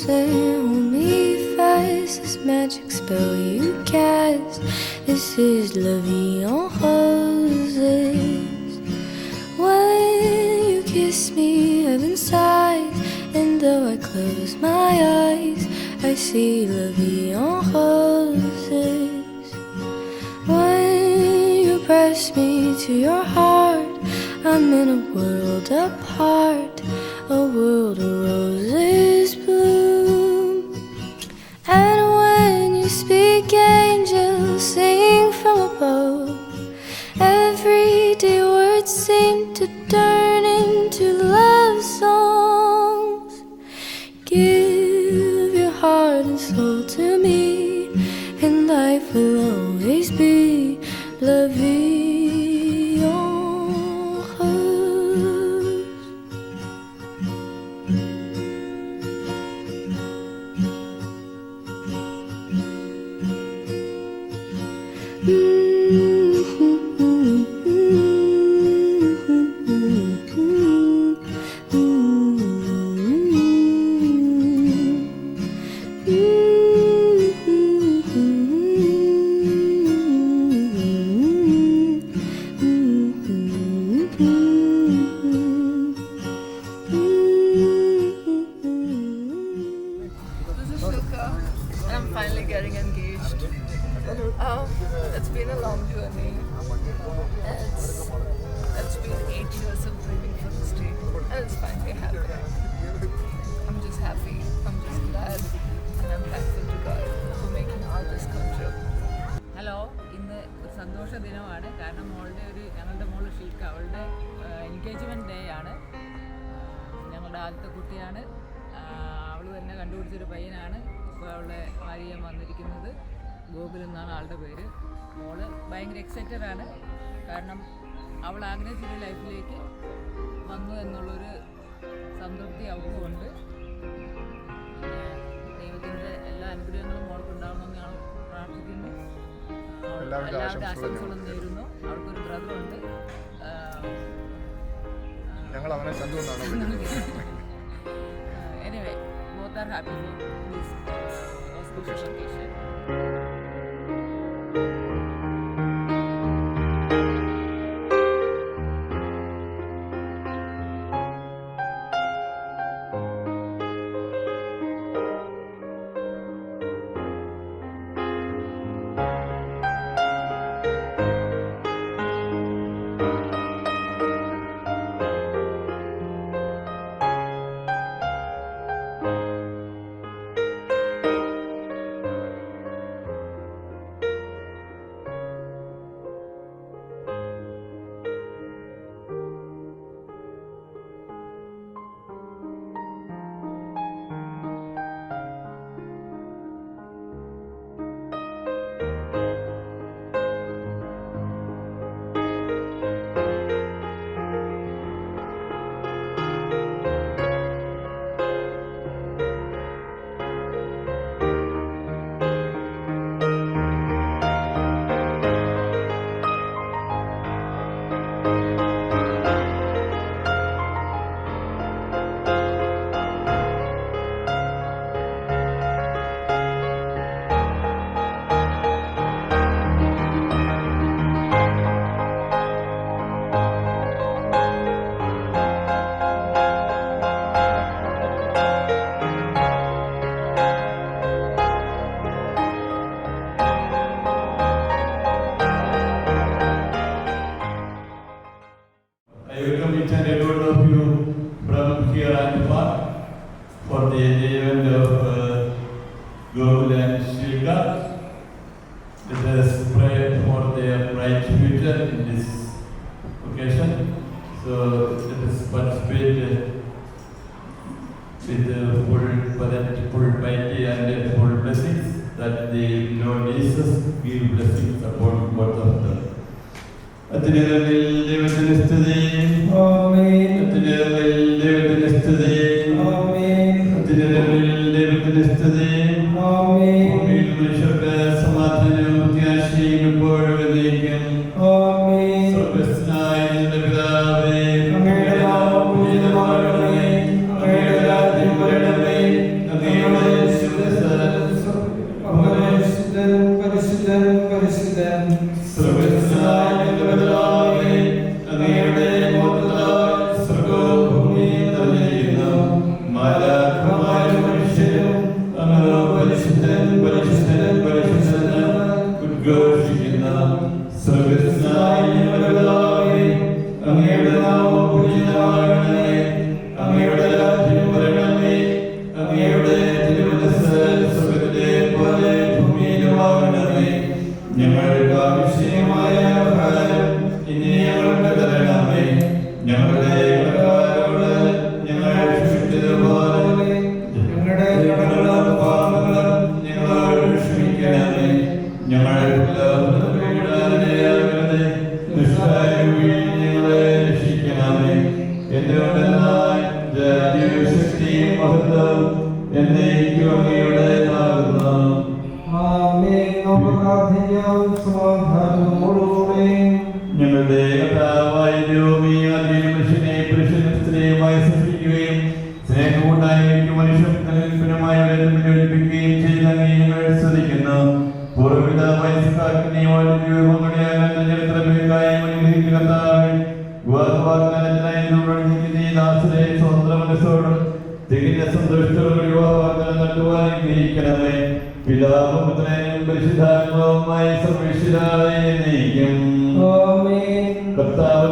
and hold me fast. This magic spell you cast, this is La Vie en Roses. When you kiss me, heaven sighs, and though I close my eyes, I see La Vie en Roses. When you press me to your heart, I'm in a world apart, a world of roses bloom. And when you speak, angels sing from above. Everyday words seem to turn into love songs. Give your heart and soul to me, and life will always be La Vie en Rose. I'm finally getting engaged. It's been a long journey. It's been 8 years of dreaming for this day, and it's finally happening. I'm just happy. I'm just glad, and I'm thankful to God for making all this come true. Hello, ഇന്ന് ഒരു സന്തോഷ ദിനമാണ്. കാരണം ഞങ്ങളുടെ മോള് ഷിൽക്ക, അവളുടെ engagement day ആണ്. ഞങ്ങളുടെ ആദ്യത്തെ കുട്ടിയാണ്. അവൾ തന്നെ കണ്ടുപിടിച്ചൊരു പയ്യനാണ് ഇപ്പോൾ അവളുടെ ഭാര്യയും വന്നിരിക്കുന്നത്. ഗോകുൽ എന്നാണ് ആളുടെ പേര്. മോള് ഭയങ്കര എക്സൈറ്റഡ് ആണ്. കാരണം അവൾ ആഗ്രഹിച്ചൊരു ലൈഫിലേക്ക് വന്നു എന്നുള്ളൊരു സംതൃപ്തി അവൾക്കുണ്ട്. പിന്നെ ദൈവത്തിൻ്റെ എല്ലാ അനുഗ്രഹങ്ങളും മോൾക്ക് ഉണ്ടാവണമെന്ന് ഞങ്ങൾ പ്രാർത്ഥിക്കുന്നു. എല്ലാവരുടെ ആശംസകളും നേരുന്നു. അവൾക്കൊരു ബ്രദറുണ്ട്. ഞങ്ങൾ അവനെ കണ്ടുകൊണ്ടാണ്. Anyway, both are happy for this auspicious occasion. I welcome each and every one of you from here and far for the event of Gokul and Shilka. Let us pray for their bright future in this occasion. So let us participate with full piety and full blessings that the Lord Jesus give blessings upon both of them. അത്യുന്നതങ്ങളിൽ ദൈവത്തിന്റെ സ്തുതി. ആമേൻ. അത്യുന്നതങ്ങളിൽ ദൈവത്തിന്റെ സ്തുതി. ആമേൻ. അത്യുന്നതങ്ങളിൽ ദൈവത്തിന്റെ സ്തുതി. ആമേൻ. ഭൂമിയിൽ മനുഷ്യർക്ക് സമാധാനവും പ്രത്യാശയും എപ്പോഴും എന്നേക്കും. ആമേൻ. സ്വർഗ്ഗസ്ഥനായ ഞങ്ങളുടെ പിതാവേ, അങ്ങയുടെ നാമം പൂജിതമാകണമേ, അങ്ങയുടെ രാജ്യം വരണമേ, അങ്ങയുടെ എന്തുകൊണ്ടെന്നാൽ ശക്തിയും മഹത്വം എന്നേക്കും അങ്ങയുടേതാകുന്നു. ഞങ്ങളുടെ കർത്താവായ ദൈവമേ, ആദ്യം മനുഷ്യനെ പുരുഷനും സ്ത്രീയുമായി സൃഷ്ടിക്കുകയും സ്നേഹമുണ്ടായിരിക്കും മനുഷ്യമായ യോജിപ്പിക്കുകയും ചെയ്ത അങ്ങയെ ഞങ്ങൾ സ്തുതിക്കുന്നു. പൂർവ്വപിത വയസ്സുകാർക്കായി സ്വതന്ത്ര മനസ്സോടും തികഞ്ഞ സന്തോഷത്തോടും വിവാഹവാഗ്ദാനം നൽകുവാൻ അനുഗ്രഹിക്കണമേ. പിതാവും പുത്രനും പരിശുദ്ധാത്മാവുമായി സർവ്വേശ്വരായ നയിക്കും. കർത്താവ്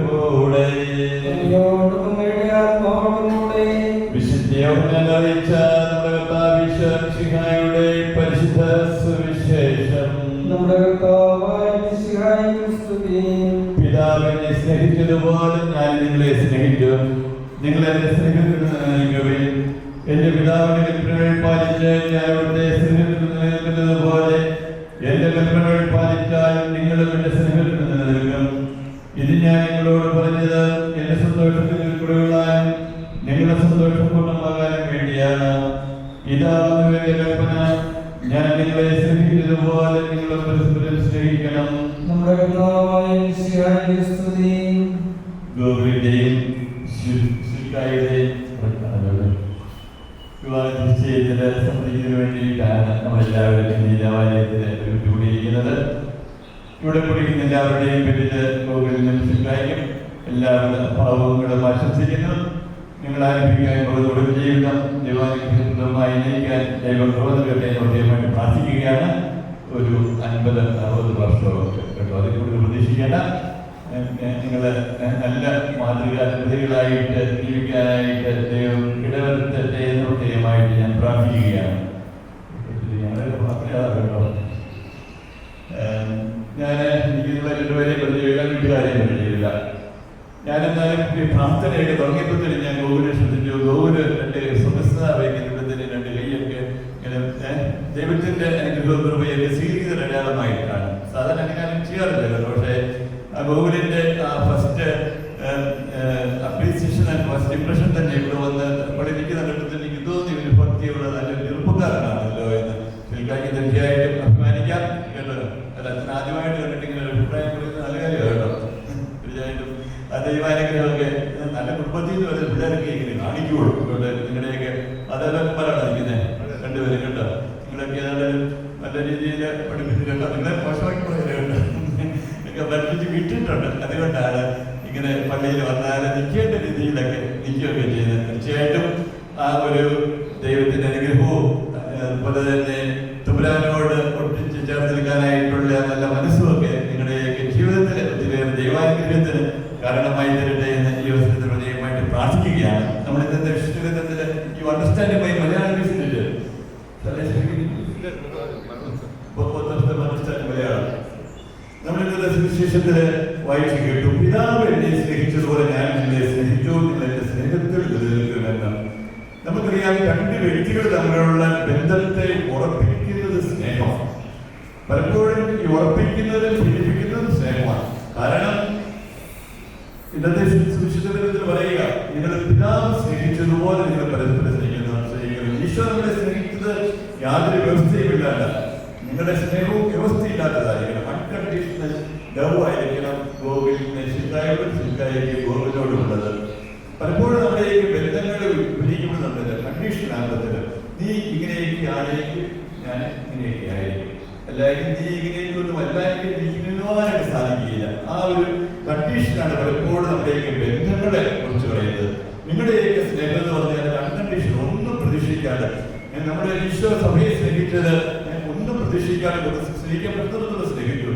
ഗോകുല ദൈവത്തിന്റെ അനുഗ്രഹവും കൃപയൊക്കെ സ്വീകരിക്കുന്ന അടയാളമായിട്ടാണ്. സാധാരണ അങ്ങനെ ചെയ്യാറില്ല. പക്ഷേ ഗോകുലിന്റെ first appreciation and first impression തന്നെ ഇവിടെ വന്ന് പഠിപ്പിക്കുന്ന ഘട്ടത്തിൽ എനിക്ക് തോന്നി ഒരു ഭക്തിയുള്ള നല്ലൊരു ചെറുപ്പക്കാരനാണല്ലോ എന്ന് ശരിക്കും തീർച്ചയായിട്ടും അഭിമാനിക്കാം കേട്ടോ. അല്ല, അച്ഛൻ ആദ്യമായിട്ട് കണ്ടിട്ട് ഇങ്ങനെ ഒരു അഭിപ്രായം പറയുന്നത് നല്ല കാര്യമാണ് കേട്ടോ. തീർച്ചയായിട്ടും ആ ദൈവാനുഗ്രഹമൊക്കെ നല്ല കുടുംബത്തിൽ നിന്ന് വരുന്ന പിള്ളേരൊക്കെ ഇങ്ങനെ കാണിക്കുള്ളൂ കേട്ടോ. നിങ്ങളുടെയൊക്കെ അതേപോലെ ഇരിക്കുന്നത് രണ്ടുപേരും കേട്ടോ. നിങ്ങളൊക്കെ ഏതായാലും നല്ല രീതിയിൽ പഠിപ്പിച്ച് കേട്ടോ. നിങ്ങളെ മോശമാക്കി പറയില്ല കേട്ടോ. ഒക്കെ പഠിപ്പിച്ച് വിട്ടിട്ടുണ്ട്. അതുകൊണ്ടാണ് ഇങ്ങനെ പള്ളിയിൽ വന്നാൽ നിൽക്കേണ്ട രീതിയിലൊക്കെ നിൽക്കുകയൊക്കെ ചെയ്യുന്നത്. തീർച്ചയായിട്ടും ആ ഒരു ദൈവത്തിന്റെ അനുഗ്രഹവും അതുപോലെ തന്നെ തമ്പുരാനോട് ഒട്ടിച്ച് ചേർത്ത് നിൽക്കാനായിട്ടുള്ള നല്ല മനസ്സുമൊക്കെ നിങ്ങളുടെയൊക്കെ ജീവിതത്തിൽ ഒത്തിരിയേറെ ദൈവാനുഗ്രഹത്തിന് കാരണമായി തരട്ടെ എന്ന് ഈ അവസരത്തിൽ ഹൃദയമായിട്ട് പ്രാർത്ഥിക്കുകയാണ്. നമ്മൾ ഇന്നത്തെ വിശുദ്ധത്തിൽ യു അണ്ടർസ്റ്റാൻഡ് ബൈ മലയാളം വിസിറ്റില് മലയാളം നമ്മളിന്നത്തെ സുവിശേഷത്തില് വായിച്ചു കേട്ടു. പിതാവ് എന്നെ സ്നേഹിച്ചതുപോലെ ഞാൻ നിങ്ങളെ സ്നേഹിച്ചു, നിങ്ങളെന്റെ സ്നേഹത്തിൽ നിലനിൽക്കുമെന്ന്. നമുക്കറിയാം, രണ്ട് വ്യക്തികൾ തമ്മിലുള്ള ബന്ധത്തെ ഉറപ്പിക്കുന്നത് സ്നേഹമാണ്. പലപ്പോഴും ഈ ഉറപ്പിക്കുന്നതും പീഡിപ്പിക്കുന്നതും സ്നേഹമാണ്. കാരണം ഇന്നത്തെ സുവിശേഷത്തിൽ പറയുക, നിങ്ങൾ പിതാവ് സ്നേഹിച്ചതുപോലെ നിങ്ങൾ പരസ്പരം സ്നേഹിക്കണം. ഈശോ നമ്മളെ സ്നേഹിച്ചത് യാതൊരു വ്യവസ്ഥയുമില്ലാത്ത, നിങ്ങളുടെ സ്നേഹവും വ്യവസ്ഥയില്ലാത്തതായിരിക്കണം. അൺകണ്ടീഷണൽ ലവ് ആയിരിക്കണം ഗോകുലിന് ശിക്കായ്ക്ക് ഗോകുലിനോടുള്ളത്. പലപ്പോഴും നമ്മുടെ ഈ ബന്ധങ്ങൾ വിഭജിക്കപ്പെടുന്നുണ്ട് കണ്ടീഷൻ ആകുന്നത്. നീ ഇങ്ങനെയൊക്കെ ആയിരിക്കും, ഞാൻ ഇങ്ങനെയൊക്കെ ആയിരിക്കും, അല്ലെങ്കിൽ നീ ഇങ്ങനെയൊക്കെ ഒന്നും അല്ലായെങ്കിൽ എനിക്ക് നിന്നുവാനായിട്ട് സാധിക്കുകയില്ല. ആ ഒരു കണ്ടീഷനാണ് പലപ്പോഴും നമ്മുടെയൊക്കെ ബന്ധങ്ങളെ കുറിച്ച് പറയുന്നത്. നിങ്ങളുടെയൊക്കെ സ്നേഹം എന്ന് പറഞ്ഞാൽ അൺകണ്ടീഷൻ, ഒന്നും പ്രതീക്ഷിക്കാതെ. നമ്മുടെ ഈശോ സഭയെ സ്നേഹിച്ചത് ഒന്നും പ്രതീക്ഷിക്കാതെ സ്നേഹിക്കപ്പെടുത്തുന്നത് സ്നേഹിച്ചു.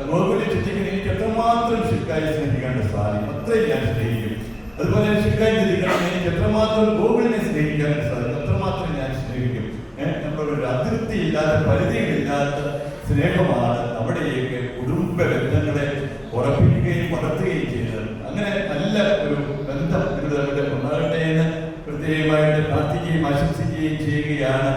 ഗോകുലിനെ ചിന്തിക്കുന്ന എനിക്ക് എത്രമാത്രം ശിക്കായി സ്നേഹിക്കാണ്ട് സാധിക്കും, അത്രയും ഞാൻ സ്നേഹിക്കും. അതുപോലെ ശിക്കായി ചിന്തിക്കണം, എനിക്ക് എത്രമാത്രം ഗോകുലിനെ സ്നേഹിക്കാൻ സാധിക്കും, അത്രമാത്രം ഞാൻ സ്നേഹിക്കും. നമ്മളൊരു അതിർത്തി ഇല്ലാത്ത, പരിധികളില്ലാത്ത സ്നേഹമാണ് നമ്മുടെയൊക്കെ കുടുംബ ബന്ധങ്ങളെ ഉറപ്പിക്കുകയും വളർത്തുകയും ചെയ്തത്. അങ്ങനെ നല്ല ഒരു ബന്ധം നിങ്ങൾ തമ്മിൽ ഉണ്ടാകട്ടെ എന്ന് പ്രത്യേകമായിട്ട് പ്രാർത്ഥിക്കുകയും ആശംസിക്കുകയും ചെയ്യുകയാണ്.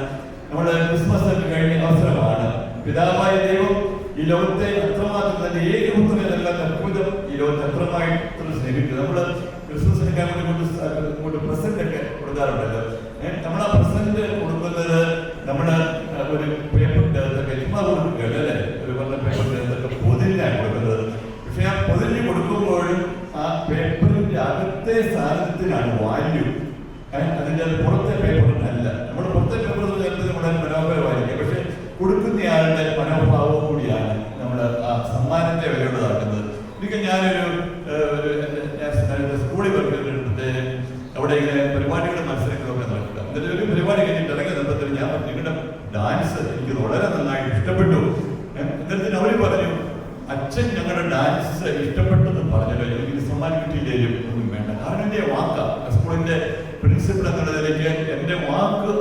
നമ്മുടെ ക്രിസ്മസ് ഒക്കെ കഴിഞ്ഞ അവസരമാണ്. പിതാവായ ദൈവം ഈ ലോകത്തെ അത്രമാത്രം തന്നെ ഏകപുത്രനല്ല അത്ഭുതം ഈ ലോകത്തെ അത്രമായിട്ട് സ്നേഹിച്ചു. നമ്മൾ ക്രിസ്മസിനൊക്കെ കൊണ്ട് പ്രസന്റ് ഒക്കെ കൊടുക്കാറുണ്ടല്ലോ. നമ്മൾ ആ പ്രസന്റ് കൊടുക്കുന്നത് നമ്മൾ ഒരു പേപ്പറിന്റെ അകത്തൊക്കെ ചുമ്മാ കൊടുക്കുകയല്ല അല്ലേ, ഒരു പറഞ്ഞ പേപ്പറിന്റെ അകത്തൊക്കെ പൊതിഞ്ഞാണ് കൊടുക്കുന്നത്. പക്ഷെ ആ പൊതിഞ്ഞ് കൊടുക്കുമ്പോഴും ആ പേപ്പറിന്റെ അകത്തെ സാധനത്തിനാണ് വാല്യൂ. അതിൻ്റെ അത് പുറത്തെ പേപ്പറിനല്ല. നമ്മൾ പുറത്തെ പേപ്പർ ചേർത്ത് നമ്മുടെ മനോഹരമായിരിക്കും, പക്ഷെ കൊടുക്കുന്നയാളുടെ മനോഭാവവും കൂടിയാണ് നമ്മൾ ആ സമ്മാനത്തെ വിലയുള്ളതാക്കുന്നത്. എനിക്ക് ഞാനൊരു സ്കൂളിൽ വർക്കിട്ട് അവിടെ ഇങ്ങനെ പരിപാടികളുടെ മത്സരങ്ങളൊക്കെ നടക്കുക. എന്നിട്ട് ഒരു പരിപാടി കഴിഞ്ഞിട്ട് ഇറങ്ങി നിന്നപ്പോൾ ഞാൻ പറഞ്ഞു, നിങ്ങളുടെ ഡാൻസ് എനിക്ക് വളരെ നന്നായിട്ട് ഇഷ്ടപ്പെട്ടു. എന്നിട്ട് അവർ പറഞ്ഞു, അച്ഛൻ ഞങ്ങളുടെ ഡാൻസ് ഇഷ്ടപ്പെട്ടെന്ന് പറഞ്ഞല്ലോ, എനിക്ക് സമ്മാനം കിട്ടിയില്ലേലും ഒന്നും വേണ്ട. കാരണം എൻ്റെ വാക്കാണ് സ്കൂളിന്റെ പ്രിൻസിപ്പൾ എന്നുള്ള നിലയ്ക്ക് എൻ്റെ വാക്ക്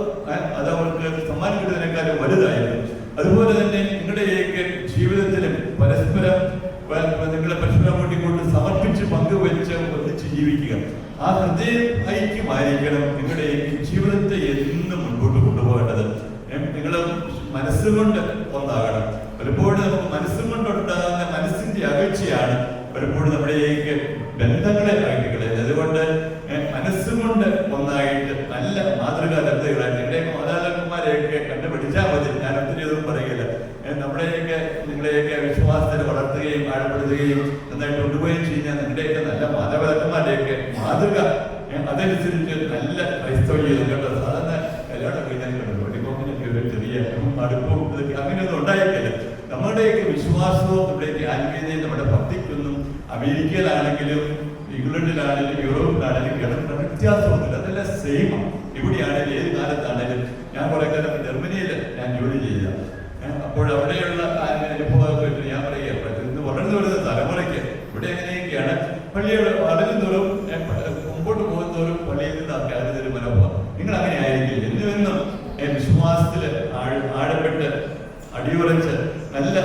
അത് അവർക്ക് സമ്മാനം കിട്ടുന്നതിനേക്കാളും വലുതായിരുന്നു. അതുപോലെ തന്നെ നിങ്ങളുടെയൊക്കെ ജീവിതത്തിലും പരസ്പരം നിങ്ങളെ പരസ്പരം അങ്ങോട്ടും ഇങ്ങോട്ടും സമർപ്പിച്ച് പങ്കുവെച്ച് ഒന്നിച്ച് ജീവിക്കുക. ആ ഹൃദയ ഐക്യമായിരിക്കണം നിങ്ങളുടെയൊക്കെ ജീവിതത്തെ എന്നും മുൻപോട്ട് കൊണ്ടുപോകേണ്ടത്. നിങ്ങൾ മനസ്സുകൊണ്ട് ഒന്നാകണം. പലപ്പോഴും നമുക്ക് മനസ്സുകൊണ്ടുണ്ടാകുന്ന മനസ്സിന്റെ അകൽച്ചയാണ് പലപ്പോഴും നമ്മുടെയൊക്കെ ബന്ധങ്ങളെ ആക്കിക്കളയുന്നത്. അതുകൊണ്ട് മനസ്സുകൊണ്ട് ഒന്നായിട്ട് നല്ല മാതൃകാ ദമ്പതികളായിട്ട് നിങ്ങളുടെ മാതാപിതാക്കന്മാരെയൊക്കെ കണ്ടുപിടിച്ചാൽ മതി. ഞാൻ ഒത്തിരി ഒന്നും പറയുകയില്ല. നമ്മുടെയൊക്കെ നിങ്ങളെയൊക്കെ വിശ്വാസത്തിൽ വളർത്തുകയും ആഴപ്പെടുത്തുകയും നന്നായിട്ട് കൊണ്ടുപോവുകയും ചെയ്യുന്ന നിങ്ങളുടെയൊക്കെ നല്ല മാതാപിതാക്കന്മാരെയൊക്കെ മാതൃക അതനുസരിച്ച് നല്ല ക്രൈസ്തവ ജീവിതം കേട്ടോ. സാധാരണ കല്യാണം കഴിഞ്ഞാൽ വെടിപ്പോക്കിനൊക്കെ ഒരു ചെറിയ അടുപ്പവും ഇതൊക്കെ അങ്ങനെയൊന്നും ഉണ്ടായിട്ടില്ല. നമ്മുടെയൊക്കെ വിശ്വാസവും നമ്മുടെയൊക്കെ ആത്മീയതയും നമ്മുടെ ഭക്തിക്കൊന്നും അമേരിക്കയിലാണെങ്കിലും ഇംഗ്ലണ്ടിലാണെങ്കിലും യൂറോപ്പിലാണെങ്കിലും കിടക്കുന്ന വ്യത്യാസമൊന്നുമില്ല. അതെല്ലാം സെയിമാണ്. ഇവിടെയാണെങ്കിലും ഏത് കാലത്താണെങ്കിലും ഞാൻ കുറെ കാലം ജർമ്മനിയിൽ ഞാൻ ജോലി ചെയ്ത അപ്പോൾ അവിടെയുള്ള അനുഭവമൊക്കെ വെച്ച് ഞാൻ പറയുക, ഇന്ന് വളർന്നു വരുന്ന തലമുറയ്ക്ക് ഇവിടെ എങ്ങനെയൊക്കെയാണ് പള്ളിയുടെ വളരുന്നതോറും മുമ്പോട്ട് പോകുന്നതോറും പള്ളിയിൽ നിന്നൊക്കെ അതിനൊരു മനോഭാവം. നിങ്ങൾ അങ്ങനെ ആയിരിക്കില്ല. എന്നുവെന്നും വിശ്വാസത്തിൽ ആഴപ്പെട്ട് അടിയുറച്ച് നല്ല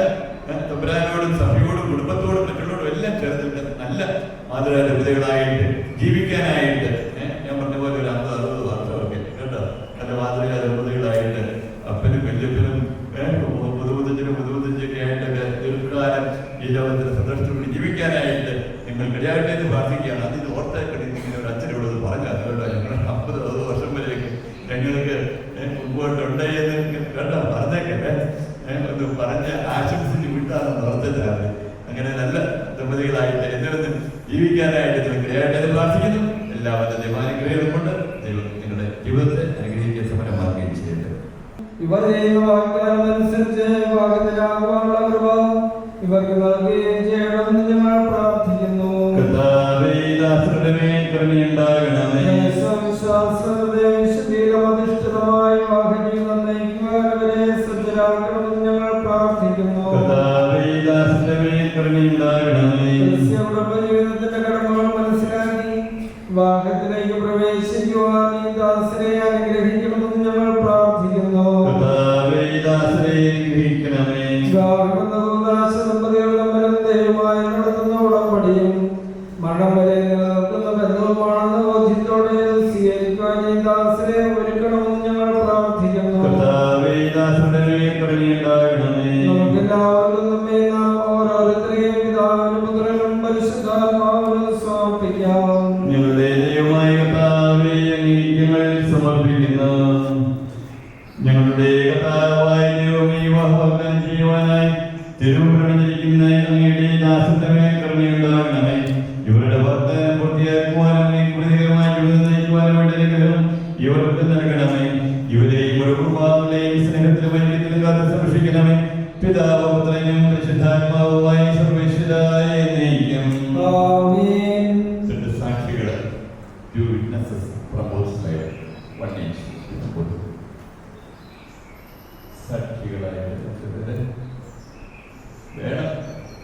തമ്പുരാനോടും സഭയോടും കുടുംബത്തോടും മറ്റുള്ളവരും എല്ലാം ചേർന്നിട്ട് നല്ല മാതൃകാ ദമ്പതികളായിട്ട് ജീവിക്കാനായിട്ട് ഞാൻ പറഞ്ഞ പോലെ ഒരു 50-60 വർഷമൊക്കെ കേട്ടോ നല്ല മാതൃകാ ദമ്പതികളായിട്ട് ഒന്ന് പറഞ്ഞ് ആശംസിച്ച് വിട്ടാണെന്ന് ഓർത്തിട്ടാണ്. അങ്ങനെ നല്ല ദമ്പതികളായിട്ട് എന്തെങ്കിലും ജീവിക്കാനായിട്ട് നിങ്ങൾക്ക് ഇടയായിട്ട് പ്രാർത്ഥിക്കുന്നു. എല്ലാവരുടെ ദൈവാനുഗ്രഹം കൊണ്ട് ദൈവം നിങ്ങളുടെ ജീവിതത്തെ അനുഗ്രഹിക്കാൻ സമരമാക്കുകയും ചെയ്യട്ടെ. ഇവർ ചെയ്യുന്ന വാഗ്ദാനം അനുസരിച്ച് വാഗ്ദാനമാകാനുള്ള കൃപ ഇവർക്ക് നൽകുകയും ചെയ്യണമെന്ന് ഞങ്ങൾ പ്രാർത്ഥിക്കുന്നു. വിശ്വാസത്തിലധിഷ്ഠിതമായ വാഹനീയം നയിക്കുവാനവരെ സജ്ജരാക്കണമെന്ന് ഞങ്ങൾ പ്രാർത്ഥിക്കുന്നു. ജീവിതത്തിന്റെ കടമകൾ മനസ്സിലാക്കി വാഹനത്തിലേക്ക് പ്രവേശിക്കുവാൻ ഈ ദാസരെ അനുഗ്രഹിക്കണമെന്ന് ഞങ്ങൾ പ്രാർത്ഥിക്കുന്നു. ദമ്പതികൾ തമ്മിലും ദൈവമായി നടത്തുന്ന ഉടമ്പടിയും മരണം വരെ നിലനിൽക്കുന്ന ബന്ധവുമാണെന്ന ബോധ്യത്തോടെ സ്വീകരിക്കുവാൻ ഈ ദാസരെ ഒരുക്കണമെന്ന് ഞങ്ങൾ പ്രാർത്ഥിക്കുന്നു. നമുക്കെല്ലാവർക്കും നമ്മെ നാം ഓരോരുത്തരെയും പിതാവിനും പുത്രനും പരിശുദ്ധാത്മാവിനും സമർപ്പിക്കാം. സമർപ്പിക്കുന്നു. ഞങ്ങളുടെ കർത്താവായ ദൈവമേ, വാഗ്ദാനം ചെയ്യുവാനായി തിരുവനന്തപുരമിരിക്കുന്ന അങ്ങയുടെ ദാസന്റെ മേൽ കരുണയുണ്ടാകണമേ. ഇവരുടെ വാഗ്ദാനം പൂർത്തിയാക്കുവാനും പ്രതികരമായി നയിക്കുവാനും വേണ്ടി അനുഗ്രഹം ഇവർക്ക് നൽകണമേ. ഇവരെയും ഒരു കുടുംബാംഗങ്ങളെയും സ്നേഹത്തിലും ഐക്യത്തിലും കാത്ത് സംരക്ഷിക്കണമേ. പിതാവ് പുത്രനും പരിശുദ്ധാത്മാവുമായി സർവ്വേശ്വരായ എന്നേക്കും. സാക്ഷികള് two witnesses proposed by one each. സാക്ഷികളായിട്ട് വേണം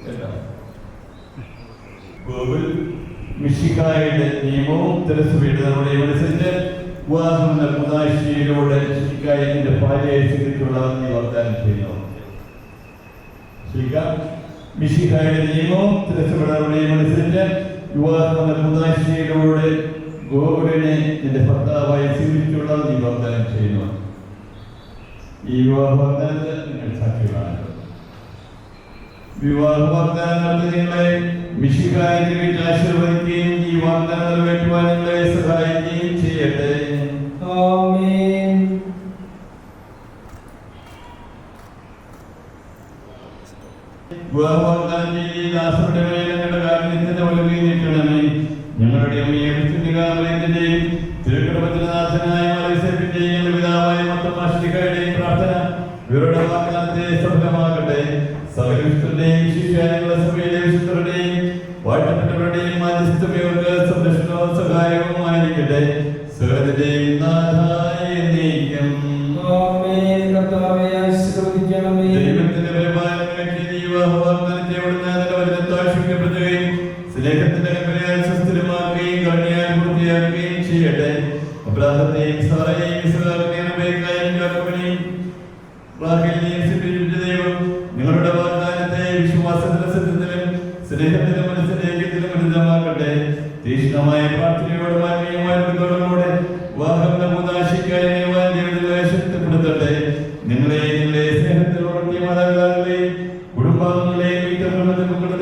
കേട്ടോ. ഗോകുൽ മിശിഹായുടെ നിയമവും തിരസ്സുവീട് നമ്മുടെ അനുസരിച്ച് വിവാഹം മുതാശിയിലൂടെ മിശിഹായുടെ ഭാര്യയെ സ്വീകരിച്ചുള്ള വാഗ്ദാനം ചെയ്യുന്നു. മിശിഹായുടെ നിയമവും തിരസ്സുവീടുകളുടെ അനുസരിച്ച് വിവാഹം മുതാശിയിലൂടെ ഗോകുലിനെ നിന്റെ ഭർത്താവായി സ്വീകരിച്ചുള്ള വാഗ്ദാനം ചെയ്യുന്നു. ഈ വിവാഹ വാഗ്ദാനത്തിന് നിങ്ങൾ സാക്ഷികളാണ്. വിവാഹ വാഗ്ദാനം നിങ്ങളെ മിശിഹായെ ആശീർവദിക്കുകയും ഈ വാഗ്ദാനം നിറവേറ്റുവാൻ നിങ്ങളെ സഹായിക്കുകയും ചെയ്യട്ടെ. ആമേൻ. വിവാഹ വാഗ്ദാനം ചെയ്ത് ദാസരുടെ മേൽ ഞങ്ങളുടെ കാരുണ്യത്തിന്റെ വലുകി നീക്കണമേ. ഞങ്ങളുടെ അമ്മയെയും തിരുക്കടപത്തിനാഥനായ മലയസേപ്പിന്റെയും പിതാവായ മത്തമാശ്രീകളുടെയും പ്രാർത്ഥന ഇവരുടെ വാഗ്ദാനത്തെ സഫലമാകട്ടെ. സകലവിശുദ്ധരുടെയും ശിഷ്യാനുള്ള സഭയിലെ വിശുദ്ധരുടെയും വാഴ്ത്തപ്പെട്ടവരുടെയും മാധ്യസ്ഥം ഇവർക്ക് സംരക്ഷണവും സഹായവുമായിരിക്കട്ടെ. സകലത്തിന്റെയും നാഥായ എന്നേക്കും. ദൈവത്തിന്റെ വാഗ്ദാനത്തെ താഴ്ചപ്പെടുത്തുകയും സ്നേഹത്തിന്റെ കൽപ്പനയാൽ സുസ്ഥിരമാക്കുകയും കണ്ണിയാൽ പൂർത്തിയാക്കുകയും ചെയ്യട്ടെ. അബ്രാഹത്തെയും സാറയെയും ഇസ്ഹാക്കിനെയും റബേക്കയെയും യാക്കോബിനെയും റാഹേലിനെയും സ്വീകരിച്ച ദൈവം നിങ്ങളുടെ വാഗ്ദാനത്തെ വിശ്വാസത്തിലും സത്യത്തിലും സ്നേഹത്തിലും മനസ്സിലേക്കത്തിലും ഉന്നതമാക്കട്ടെ. തീക്ഷ്ണമായ പ്രാർത്ഥനയോടും ആത്മീയമായ ഒരുക്കത്തോടുകൂടെ വിവാഹങ്ങളുടെ മുതാശിക്കായി ദൈവത്തെ ശക്തിപ്പെടുത്തട്ടെ. നിങ്ങളെ നിങ്ങളെ സ്നേഹത്തിൽ വളർത്തിയ മാതാപിതാക്കളെയും കുടുംബാംഗങ്ങളെയും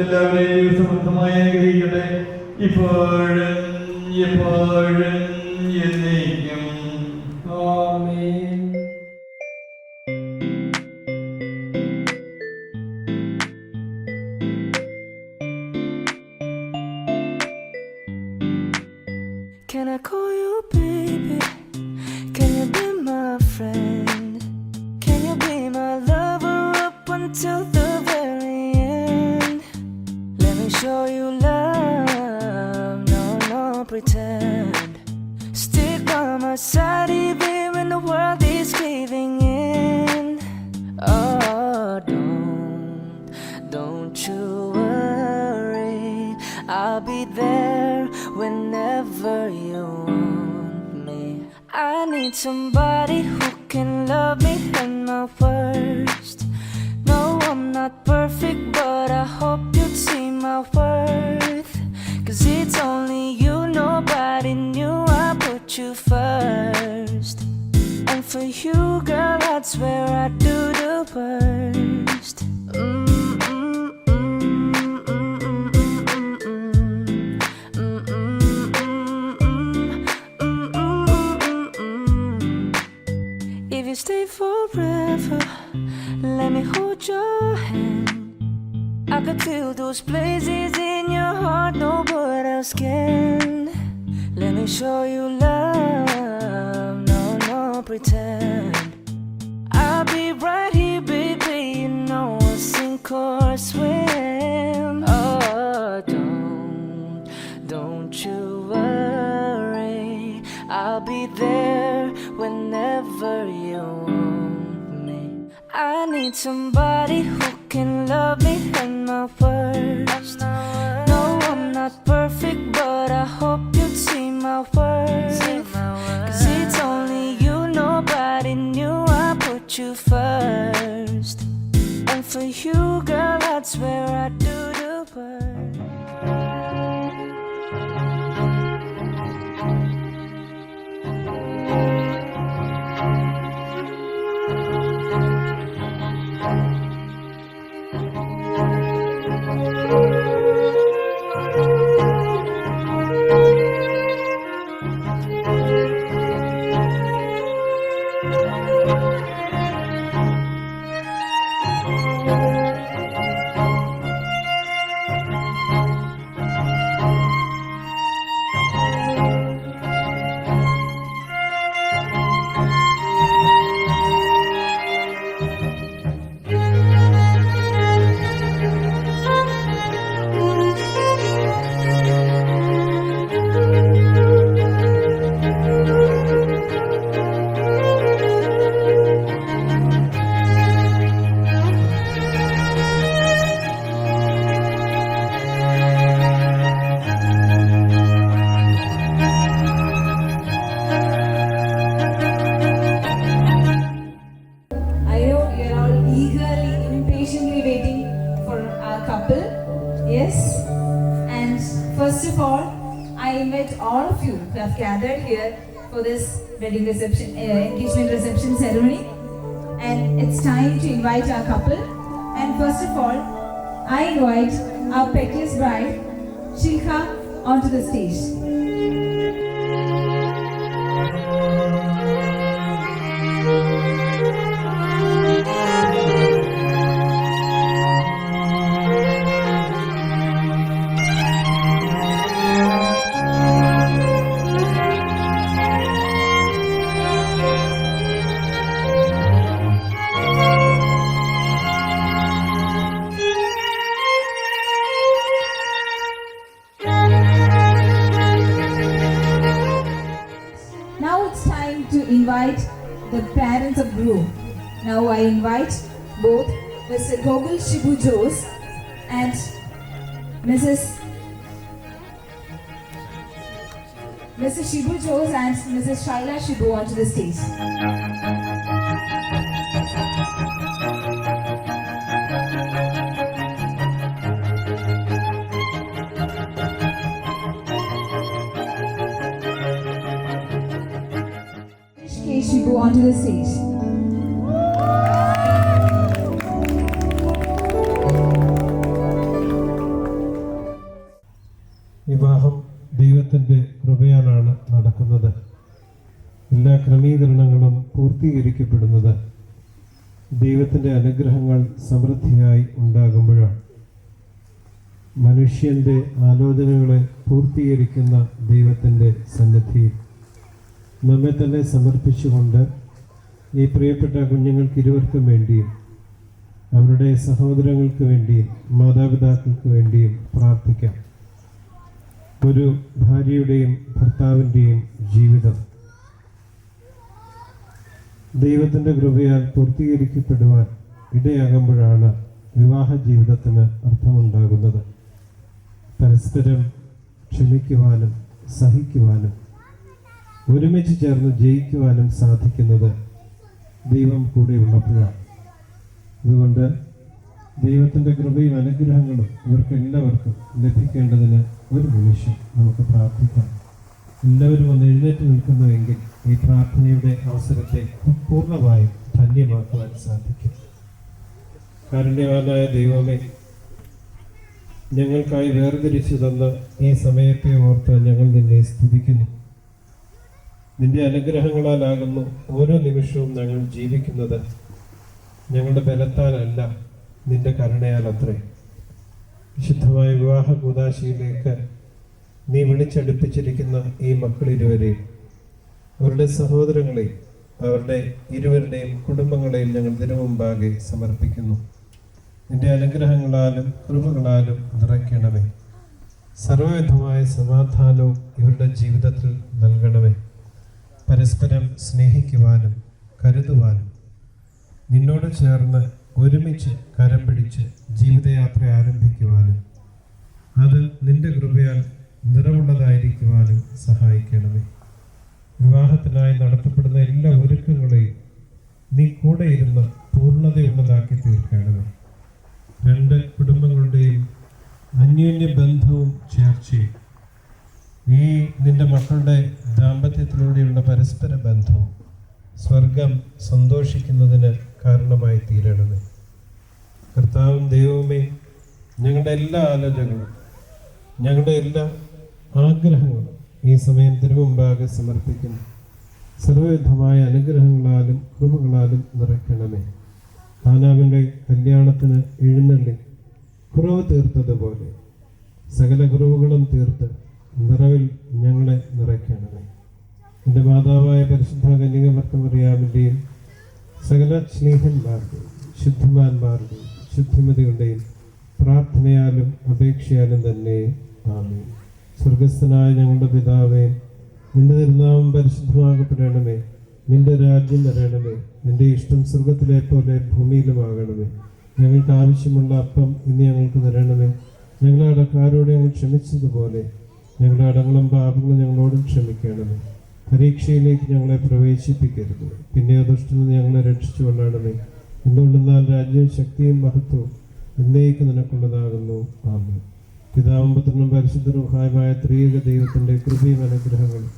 എല്ലാവരെയും സമൃദ്ധമായി അനുഗ്രഹിക്കട്ടെ. ഇപ്പോഴും എപ്പോഴും എന്നേക്കും. ആമേൻ. Can I call you baby? Can you be my friend? Can you be my lover up until the very end? Let me show you love, no pretend. Stick by my side even when the world is caving in. Oh, don't you worry, I'll be there whenever you want me. I need somebody who can love me at my worst. No, I'm not perfect, but I hope you'd see my worth. 'Cause it's only you, nobody knew I put you first. And for you, girl, I'd swear I'd do the worst. If you stay forever, could feel those places in your heart no one else can. Let me show you love, no pretend. I'll be right here, baby, you know I'll sink or swim. Oh, don't you worry, I'll be there whenever you want me. I need somebody who can love me at my worst. No, I'm not perfect, but I hope you'd see my worth. 'Cause it's only you, nobody knew I put you first. And for you, girl, I'd swear I'd do the work. Yes, and first of all, I invite all of you who have gathered here for this wedding reception, engagement reception ceremony, and it's time to invite our couple. And first of all, I invite our pettiest bride, Shilka, onto the stage. Invite the parents of groom. Now I invite both Mr. Gogul Shibu Jose and Mrs. Shibu Jose and Mrs. Shaila Shibu onto the stage. Shibu onto the stage. വിവാഹം ദൈവത്തിൻ്റെ കൃപയാലാണ് നടക്കുന്നത്. എല്ലാ ക്രമീകരണങ്ങളും പൂർത്തീകരിക്കപ്പെടുന്നത് ദൈവത്തിൻ്റെ അനുഗ്രഹങ്ങൾ സമൃദ്ധിയായി ഉണ്ടാകുമ്പോഴാണ്. മനുഷ്യൻ്റെ ആലോചനകളെ പൂർത്തീകരിക്കുന്ന ദൈവത്തിൻ്റെ സന്നിധിയിൽ നമ്മെ തന്നെ സമർപ്പിച്ചുകൊണ്ട് ഈ പ്രിയപ്പെട്ട കുഞ്ഞുങ്ങൾക്ക് ഇരുവർക്കും വേണ്ടിയും അവരുടെ സഹോദരങ്ങൾക്ക് വേണ്ടിയും മാതാപിതാക്കൾക്ക് വേണ്ടിയും പ്രാർത്ഥിക്കാം. ഒരു ഭാര്യയുടെയും ഭർത്താവിൻ്റെയും ജീവിതം ദൈവത്തിൻ്റെ കൃപയാൽ പൂർത്തീകരിക്കപ്പെടുവാൻ ഇടയാകുമ്പോഴാണ് വിവാഹ ജീവിതത്തിന് അർത്ഥമുണ്ടാകുന്നത്. പരസ്പരം ക്ഷമിക്കുവാനും സഹിക്കുവാനും ഒരുമിച്ച് ചേർന്ന് ജയിക്കുവാനും സാധിക്കുന്നത് ദൈവം കൂടെ ഉള്ളപ്പോഴാണ്. അതുകൊണ്ട് ദൈവത്തിൻ്റെ കൃപയും അനുഗ്രഹങ്ങളും ഇവർക്കെല്ലാവർക്കും ലഭിക്കേണ്ടതിന് ഒരു നിമിഷം നമുക്ക് പ്രാർത്ഥിക്കാം. എല്ലാവരും ഒന്ന് എഴുന്നേറ്റ് നിൽക്കുന്നുവെങ്കിൽ ഈ പ്രാർത്ഥനയുടെ അവസരത്തെ പൂർണ്ണമായും ധന്യമാക്കുവാൻ സാധിക്കും. കാരുണ്യവാനായ ദൈവമേ, ഞങ്ങൾക്കായി വേർതിരിച്ചു തന്ന ഈ സമയത്തെ ഓർത്ത് ഞങ്ങൾ നിന്നെ സ്തുതിക്കുന്നു. നിന്റെ അനുഗ്രഹങ്ങളാലാകുന്നു ഓരോ നിമിഷവും ഞങ്ങൾ ജീവിക്കുന്നത്. ഞങ്ങളുടെ ബലത്താലല്ല, നിന്റെ കരുണയാൽ അത്രേ. വിശുദ്ധമായ വിവാഹ കൂദാശയിലേക്ക് നീ വിളിച്ചടുപ്പിച്ചിരിക്കുന്ന ഈ മക്കൾ ഇരുവരെയും അവരുടെ സഹോദരങ്ങളെയും അവരുടെ ഇരുവരുടെയും കുടുംബങ്ങളെയും ഞങ്ങൾ തിരുമുമ്പാകെ സമർപ്പിക്കുന്നു. നിന്റെ അനുഗ്രഹങ്ങളാലും കൃപകളാലും നിറയ്ക്കണമേ. സർവവിധമായ സമാധാനവും ഇവരുടെ ജീവിതത്തിൽ നൽകണമേ. പരസ്പരം സ്നേഹിക്കുവാനും കരുതുവാനും നിന്നോട് ചേർന്ന് ഒരുമിച്ച് കരം പിടിച്ച് ജീവിതയാത്ര ആരംഭിക്കുവാനും അത് നിന്റെ കൃപയാൽ നിറവുള്ളതായിരിക്കുവാനും സഹായിക്കണമേ. വിവാഹത്തിനായി നടത്തപ്പെടുന്ന എല്ലാ ഒരുക്കങ്ങളെയും നീ കൂടെ ഇരുന്ന് പൂർണ്ണതയുള്ളതാക്കി തീർക്കണമേ. രണ്ട് കുടുംബങ്ങളുടെയും അന്യോന്യ ബന്ധവും ചേർച്ചയും ഈ നിന്റെ മക്കളുടെ ദാമ്പത്യത്തിലൂടെയുള്ള പരസ്പര ബന്ധവും സ്വർഗം സന്തോഷിക്കുന്നതിന് കാരണമായി തീരണമേ. കർത്താവും ദൈവവുമേ, ഞങ്ങളുടെ എല്ലാ ആലോചനകളും ഞങ്ങളുടെ എല്ലാ ആഗ്രഹങ്ങളും ഈ സമയം തിരുമുമ്പാകെ സമർപ്പിക്കുന്നു. സർവവിധമായ അനുഗ്രഹങ്ങളാലും കൃപകളാലും നിറയ്ക്കണമേ. ഹാനാവിൻ്റെ കല്യാണത്തിന് എഴുന്നള്ളി കുറവ് തീർത്തതുപോലെ സകല കുറവുകളും തീർത്ത് നിറവിൽ ഞങ്ങളെ നിറയ്ക്കണമേ. എൻ്റെ മാതാവായ പരിശുദ്ധ കന്യകമറിയാമിൻ്റെയും സകല സ്നേഹന്മാരുടെയും ശുദ്ധിമാന്മാരുടെയും ശുദ്ധിമതികളുടെയും പ്രാർത്ഥനയാലും അപേക്ഷയാലും തന്നെ ആമേൻ. സ്വർഗസ്ഥനായ ഞങ്ങളുടെ പിതാവേ, നിന്റെ തിരുനാമം പരിശുദ്ധമാകപ്പെടണമേ. നിന്റെ രാജ്യം വരണമേ. നിന്റെ ഇഷ്ടം സ്വർഗത്തിലെ പോലെ ഭൂമിയിലുമാകണമേ. ഞങ്ങൾക്ക് ആവശ്യമുള്ള അപ്പം ഇന്ന് ഞങ്ങൾക്ക് തരണമേ. ഞങ്ങളുടെ അടക്കാരോട് ഞങ്ങൾ ക്ഷമിച്ചതുപോലെ ഞങ്ങളുടെ അടങ്ങളും പാപങ്ങളും ഞങ്ങളോടും ക്ഷമിക്കണമേ. പരീക്ഷയിലേക്ക് ഞങ്ങളെ പ്രവേശിപ്പിക്കരുത്, പിന്നെ ദുഷ്ടനിൽ ഞങ്ങളെ രക്ഷിച്ചു കൊള്ളണമേ. എന്തുകൊണ്ടെന്നാൽ രാജ്യവും ശക്തിയും മഹത്വവും എന്നേക്ക് നിനക്കുള്ളതാകുന്നു. ആമേൻ. പിതാവും പുത്രനും പരിശുദ്ധ റൂഹായുമായ ത്രിയേക ദൈവത്തിൻ്റെ കൃപയും അനുഗ്രഹങ്ങളും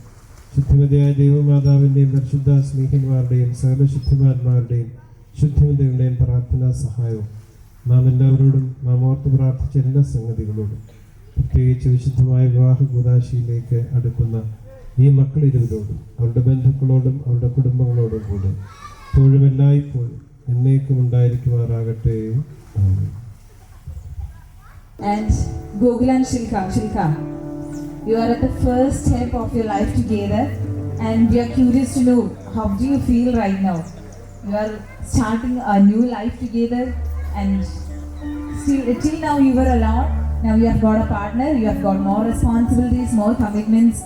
ശുദ്ധിമതിയായ ദൈവമാതാവിൻ്റെയും പരിശുദ്ധ സ്നേഹിന്മാരുടെയും സകല ശുദ്ധിമാന്മാരുടെയും ശുദ്ധിമതികളുടെയും പ്രാർത്ഥനാ സഹായവും നാം എല്ലാവരോടും നാം ഓർത്ത് പ്രാർത്ഥിച്ച എല്ലാ സംഗതികളോടും പ്രത്യേകിച്ച് വിശുദ്ധമായ വിവാഹ കൂദാശയിലേക്ക് അടുക്കുന്ന ഈ മക്കൾ ഇരുവരോടും അവരുടെ ബന്ധുക്കളോടും അവരുടെ കുടുംബങ്ങളോടും കൂടെ ഇപ്പോഴും എല്ലായ്പ്പോഴും എന്നേക്കും ഉണ്ടായിരിക്കുമാറാകട്ടെ. ആമേൻ. And Gokul and Shilka, you are at the first step of your life together, and we are curious to know, how do you feel right now? You are starting a new life together, and till now you were alone. Now you have got a partner, you have got more responsibilities, more commitments.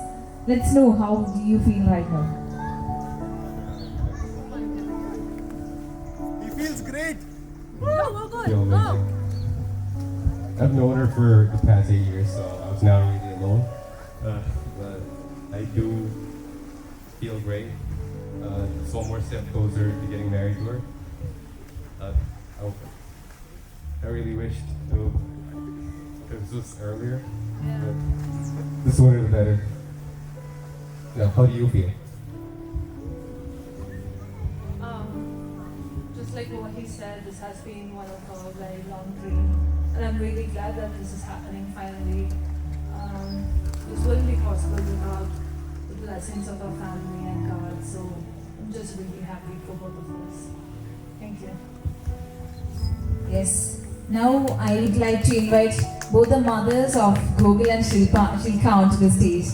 Let's know, how do you feel right now? He feels great. Feel amazing. I've known her for the past 8 years, so I was now really alone. But I do feel great. It's one more step closer to getting married to her. I really wished it was earlier, but the sooner the better. Now, how do you feel? Just like what he said, this has been one of our very long dreams, and I'm really glad that this is happening finally. This wouldn't be possible without the blessings of our family and God, so I'm just really happy for both of us. Thank you. Yes. Now I would like to invite both the mothers of Gokul and Shilka onto the stage.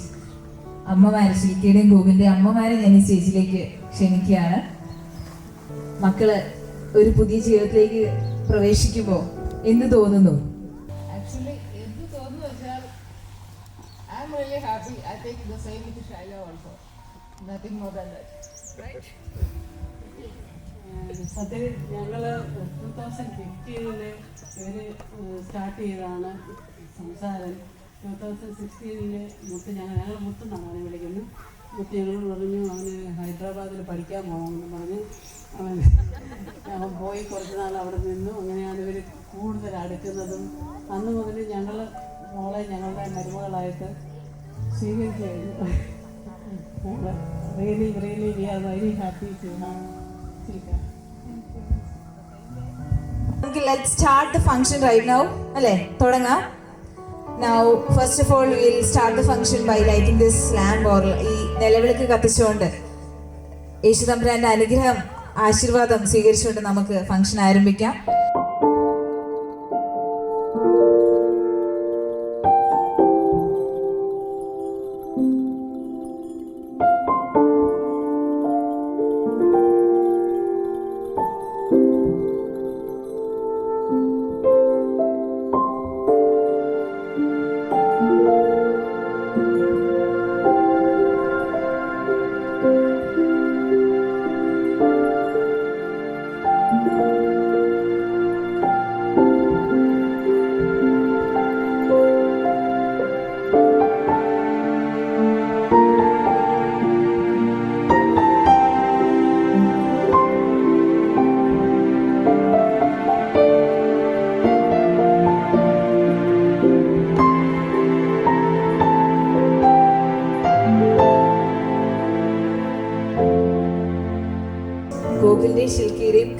അമ്മമാരെ, ശിൽക്കയുടെയും ഗോകുലിൻ്റെയും അമ്മമാരെ ഞാൻ ഈ സ്റ്റേജിലേക്ക് ക്ഷണിക്കുകയാണ്. മക്കള് ഒരു പുതിയ ജീവിതത്തിലേക്ക് പ്രവേശിക്കുമ്പോൾ എന്ത് തോന്നുന്നു? Actually, എന്ത് തോന്നുന്നു വെച്ചാൽ I am really happy. I think the same with Shaila also. Nothing more than that. Right? സത്യത്തിൽ ഞങ്ങൾ 2015 ഇവർ സ്റ്റാർട്ട് ചെയ്തതാണ് സംസാരം. 2016 മുത്ത് ഞങ്ങൾ മുത്തെന്നാണ് അവനെ വിളിക്കുന്നത്. മുത്ത് ഞങ്ങളോട് പറഞ്ഞു അവന് ഹൈദരാബാദിൽ പഠിക്കാൻ പോകണമെന്ന് പറഞ്ഞ് അവൻ പോയി കുറച്ച് നാൾ അവിടെ നിന്നു. അങ്ങനെയാണ് ഇവർ കൂടുതൽ അടുക്കുന്നതും. അന്ന് മുതൽ ഞങ്ങൾ മോളെ ഞങ്ങളുടെ മരുമകളായിട്ട് സ്വീകരിച്ചു കഴിഞ്ഞു. Really we are very happy to have. Let's start the function right now. അല്ലേ, തുടങ്ങാം. Now, first of all, we'll start the function by lighting this lamp, or ഈ നിലവിളക്ക് കത്തിച്ചുകൊണ്ട് യേശുതമ്പുരാന്റെ അനുഗ്രഹം ആശീർവാദം സ്വീകരിച്ചുകൊണ്ട് നമുക്ക് ഫംഗ്ഷൻ ആരംഭിക്കാം.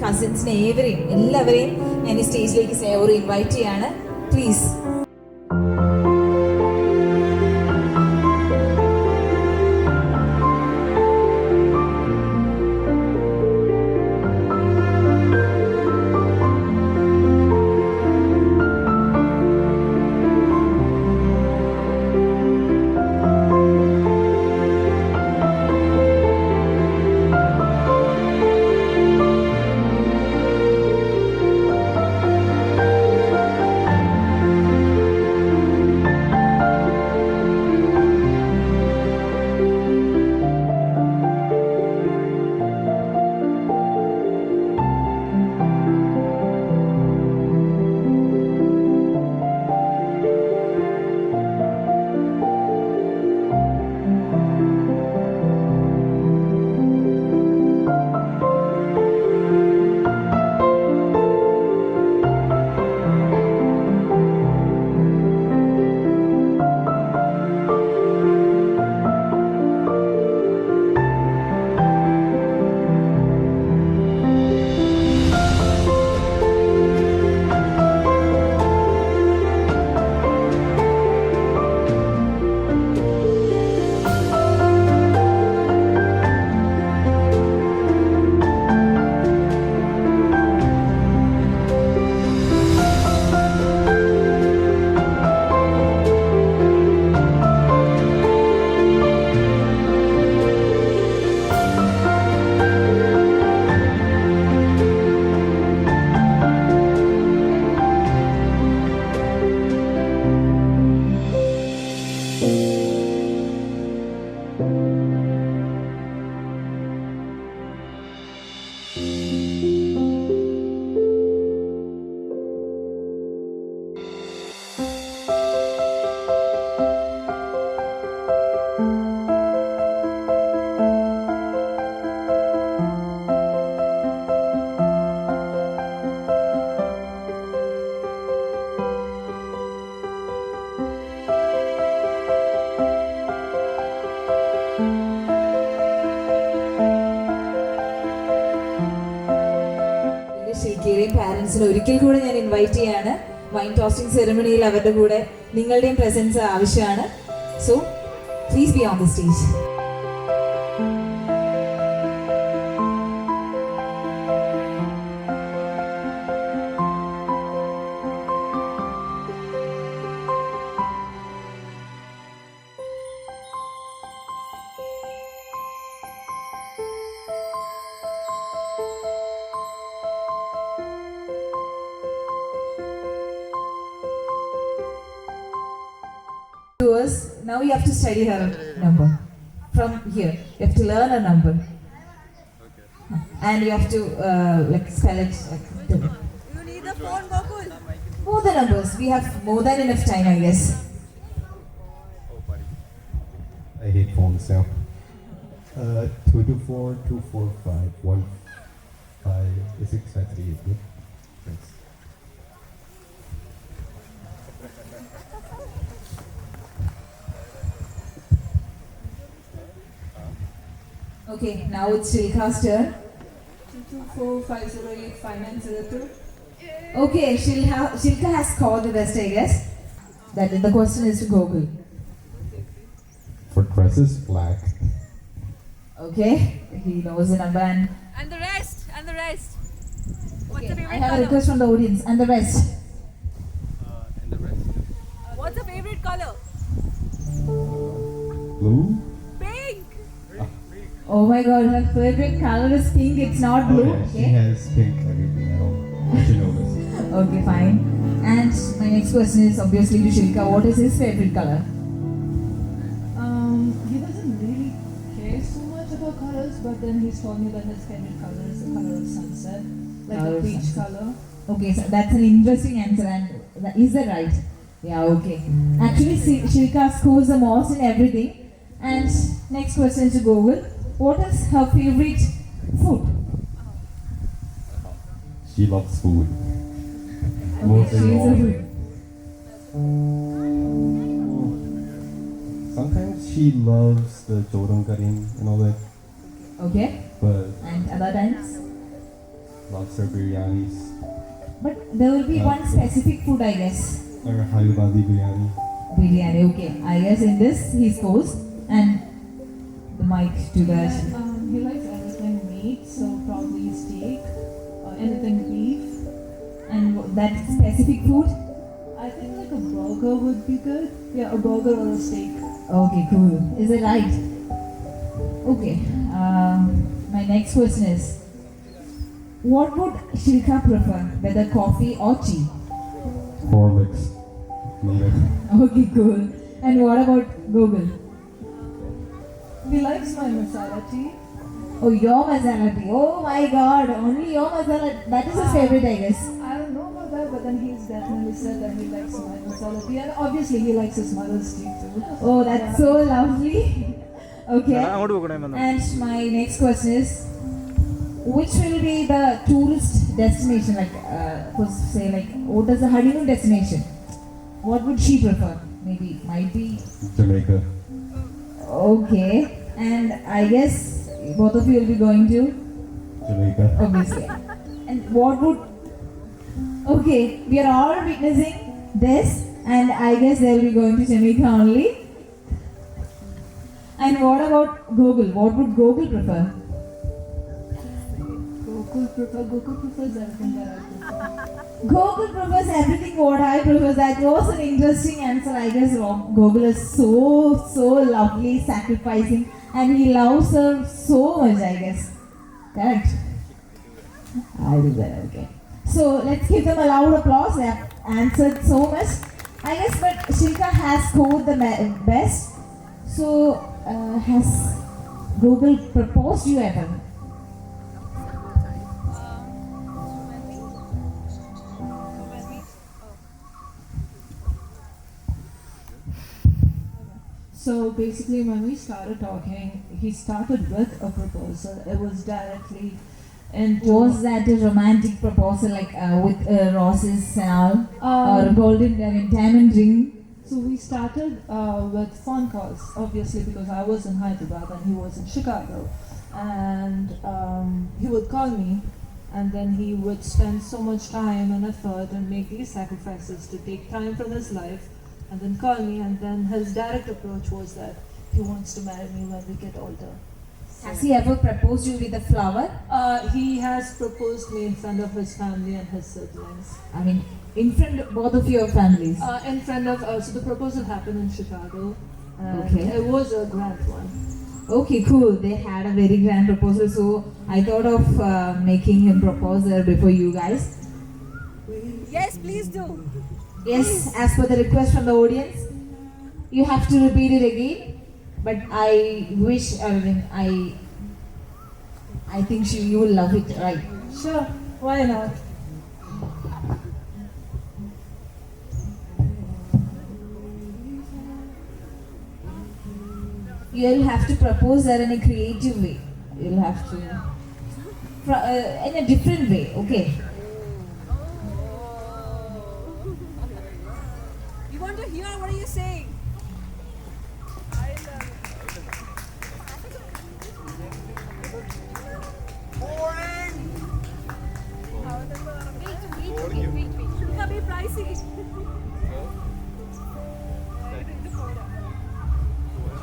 കസിൻസിനെ എല്ലാവരെയും ഞാൻ ഈ സ്റ്റേജിലേക്ക് ഒരു ഇൻവൈറ്റ് ചെയ്യാണ്. പ്ലീസ്. പാരൻസിനെ ഒരിക്കൽ കൂടെ ഞാൻ ഇൻവൈറ്റ് ചെയ്യാണ്. വൈൻ ടോസ്റ്റിംഗ് സെറമണിയിൽ അവരുടെ കൂടെ നിങ്ങളുടെയും പ്രസൻസ് ആവശ്യമാണ്. So please be on the stage. Now you have to study her number from here. You have to learn a number, and you have to like spell it. You need the phone, Gokul. More the numbers. We have more than enough time, I guess. I hate phones now. 224 245 15 is good. Thanks. Okay, now it's Shilka's turn. 224508592. Okay, Shilka has scored the best, I guess. That the question is to Gokul. For dresses, black. Okay, he knows the number and the rest. What's okay, the favorite I have color? a request from the audience and the rest. What's the favorite color? Blue? Pink. Oh my God, her favorite color is pink. It's not blue. Oh, yeah, she Okay. has pink everything. I should know this. Okay, fine. And my next question is obviously to Shilka. What is his favorite color? He doesn't really care so much about colors, but then he's told me that his favorite color is the color of sunset, like Color a of peach sunset. color. Okay, so that's an interesting answer. And is that right? Yeah, okay. Actually, Shilka scores the most in everything. And next question to Gokul. What is her favorite food? She loves food. Okay, Most she is a of all. food. Sometimes she loves the jodong karim and all that, Okay. but And other times? lobster biryanis, But there will be one specific food, I guess. or halwadi biryani. Biryani, okay. I guess in this he scores. And the mic to the. He likes everything meat, so probably steak, anything beef. And that specific food? I think like a burger would be good. Yeah, a burger or a steak. Okay, cool. Is it right? Okay. My next question is, what would Shilka prefer, whether coffee or tea? Horlicks. Okay, cool. And what about Google? He likes my masala tea. Oh, your masala tea. Oh my God, only your masala. That is his favorite, I guess. I don't know about that, but then he's definitely said that he likes my masala tea, and obviously he likes his mother's tea too. Oh, that's so lovely. Okay. And my next question is, which will be the tourist destination? Like, say, like, what is the honeymoon destination? What would she prefer? Maybe, might be. Jamaica. Okay. And I guess both of you will be going to. Jamaica. Obviously. And what would. Okay, we are all witnessing this, and I guess they will be going to Jamaica only. And what about Google? What would Google prefer? Gokul prefers everything that I prefer. Google prefers everything what I prefer. That was an interesting answer. I guess Google is so lovely, sacrificing, and he loves her so much, I guess. Correct? I do that, okay. So let's give them a loud applause. They have answered so much. I guess, but Shilka has scored the best. So, has Google proposed you ever? So basically, when we started talking, he started with a proposal. It was directly into. Was that a romantic proposal, like with roses and all, or golden, diamond ring? So we started with phone calls, obviously, because I was in Hyderabad and he was in Chicago, and he would call me, and then he would spend so much time and effort and make these sacrifices to take time from his life, and then call me, and then his direct approach was that he wants to marry me when we get older. Has he ever proposed you with a flower? He has proposed me in front of his family and his siblings. I mean, in front of both of your families. In front of, so the proposal happened in Chicago, and Okay. it was a grand one. Okay, cool. They had a very grand proposal, so I thought of making him propose before you guys. Yes, please do. Yes, as per the request from the audience, you have to repeat it again. But I wish, I think you will love it, right? Sure, why not? You'll have to propose her in a creative way. You'll have to, in a different way, okay? You want to hear what are you saying? Wait. Should be pricey.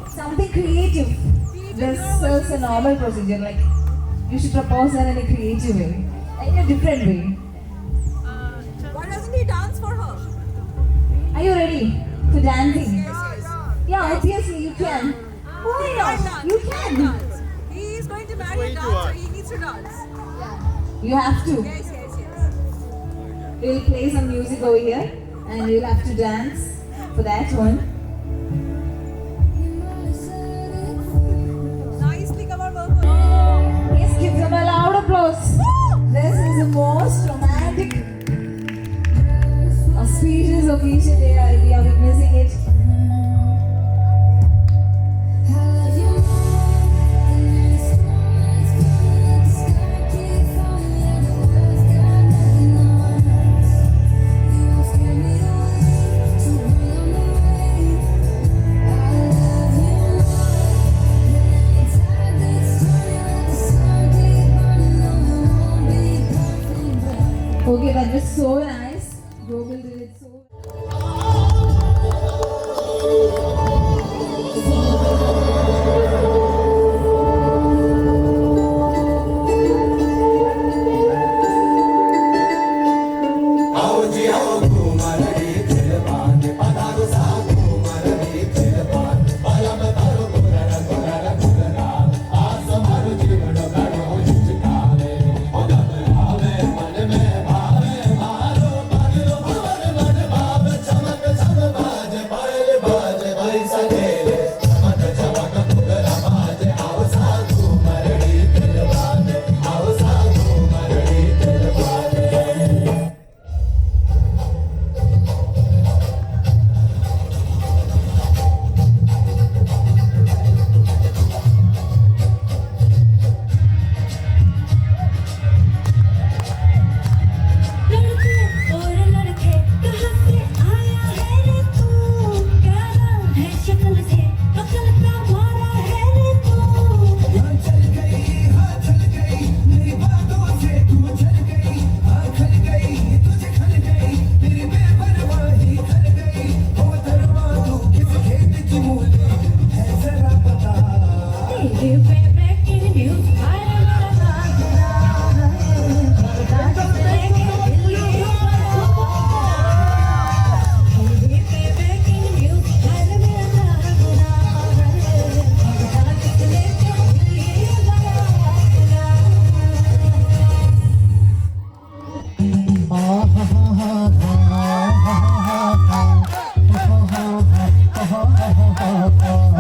Something creative. This is a normal procedure. Like, you should propose her in a creative way, in a different way. Why doesn't he dance for her? Are you ready for dancing? Yes. Yeah, obviously you can. Why not? You can. Dance. He is going to marry a dancer. He needs to dance. You have to. Yes. We'll play some music over here, and you'll have to dance for that one. Nicely covered, Virgo. Yes, give them a loud applause. This is the most romantic, auspicious occasion we are witnessing it. Gokul did it so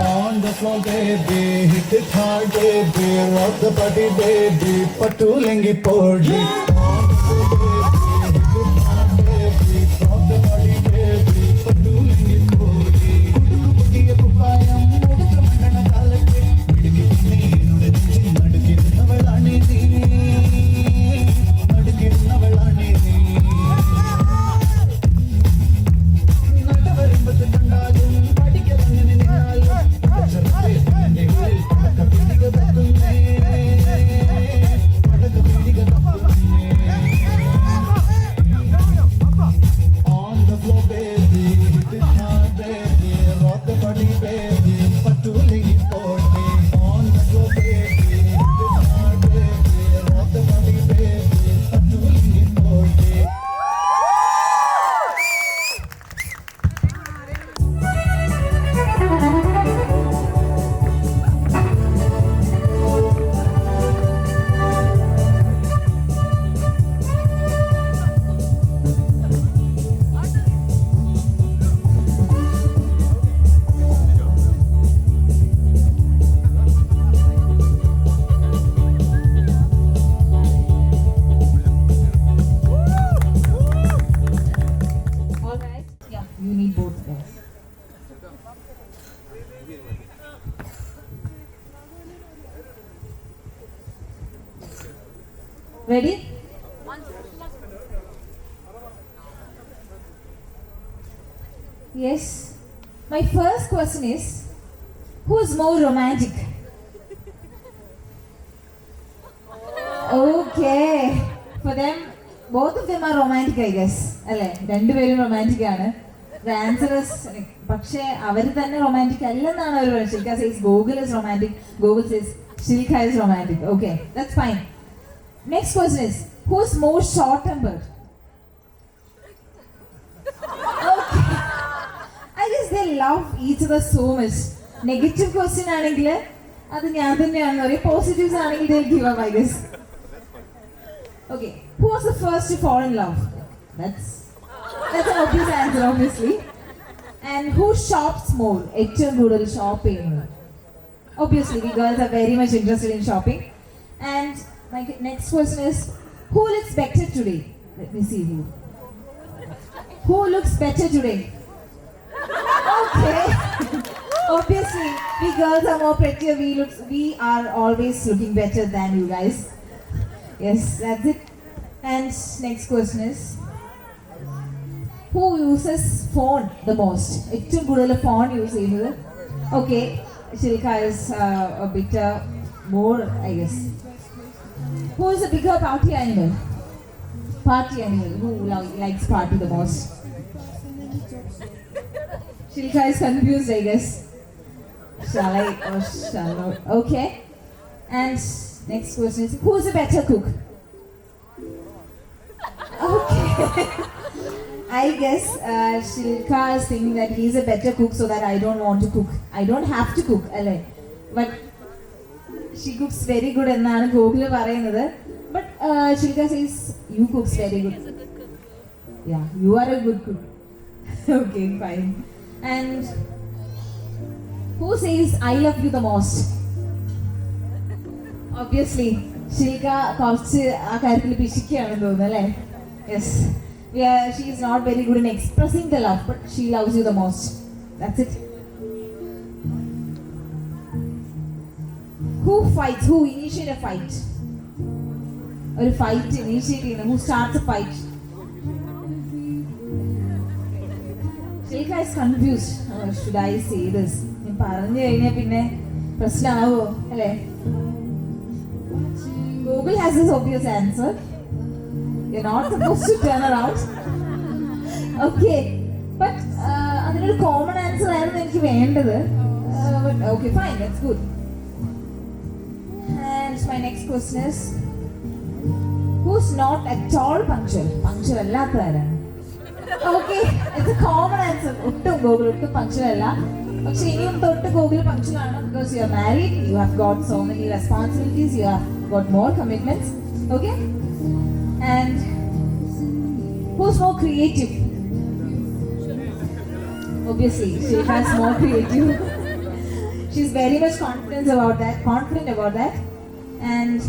On the floor, baby, hit it hard, baby, rock the body, baby, patulengi podi. On the floor, baby, hit it hard, baby, rock the body, baby, patulengi podi. Kudiya kupayam, mudukku mandana kalatte, idiki neenude nenji nadukirunnavalani nee, nadukirunnavalani nee. Nadavarumbadu kandalum padikkalangane ninalum acharatte ende ulil padakappidiga tattunne padakappidiga tattunne. On the floor, baby, hit it hard, baby, rock the body, baby, patulengi podi. On the floor, baby, hit it hard, baby, rock the body, baby, patulengi podi. all right. Yeah, you need both guys. Ready? Yes. My first question is, who is more romantic? Okay. For them, both of them are romantic, I guess. അല്ലേ രണ്ടുപേരും romantic ആണ്. The answer is പക്ഷേ അവർ തന്നെ romantic അല്ലെന്നാണ് അവർ പറയുന്നത്. Shilka says Gokul is romantic. Gokul says Shilka is romantic. Okay, that's fine. Next question is, who is more short-tempered? Okay. I guess they love each other so much. Negative question ആണെങ്കിൽ അത് ഞാൻ തന്നെയാണെന്ന് പറയും. Positives ആണെങ്കിൽ they'll give up, I guess. Okay, who was the first to fall in love? That's an obvious answer, obviously. And who shops more? ഏറ്റവും കൂടുതൽ shop ചെയ്യുന്നത്. Obviously, we girls are very much interested in shopping. And my next question is, who looks better today? Let me see who. Who looks better today? Okay. Obviously, we girls are more prettier. We are always looking better than you guys. Yes, that's it. And next question is, who uses phone the most? ഏറ്റവും കൂടുതൽ phone use ചെയ്യുന്നത്. Okay, Shilka is a bit more, I guess. Who is a bigger party animal? Party animal. Who likes party the most? Shilka is confused, I guess. Shall I or shall not? Okay. And next question is, who is a better cook? Okay. I guess Shilka is thinking that he is a better cook, so that I don't want to cook. I don't have to cook, alle. But she cooks very good എന്നാണ് ഗോകുല് പറയുന്നത്. But Shilka says you cooks very good. Yeah, you are a good cook. Okay, fine. And who says I love you the most? Obviously, Shilka കുറച്ച് ആ കാര്യത്തിൽ പിശിക്കുകയാണെന്ന് തോന്നുന്നു അല്ലേ? Yes. Yeah, she is not very good in expressing the love, but she loves you the most. That's it. Who fights? Who initiate a fight? Or a fight initiating? Who starts a fight? Shilka is confused. Oh, should I say this? ഞാൻ പറഞ്ഞു കഴിഞ്ഞാൽ പിന്നെ പ്രശ്നമാവോ അല്ലേ? Google has this obvious answer. You're not supposed to turn around. Okay, but അതിനൊരു common answer ആയിരുന്നു എനിക്ക് വേണ്ടത്. But okay, fine, that's good. And my next question is, who's not at all punctual? Punctual അല്ലാത്ത ആരാണ്? Okay, it's a common answer. ഒട്ടും ഗോകുൽ ഒട്ടും punctual അല്ല. പക്ഷെ ഇനിയും തൊട്ട് ഗോകുൽ punctual ആണ്, because you are married, you have got so many responsibilities, you have got more commitments. Okay? And who's more creative? Obviously, she has more creative. She's very much confident about that. And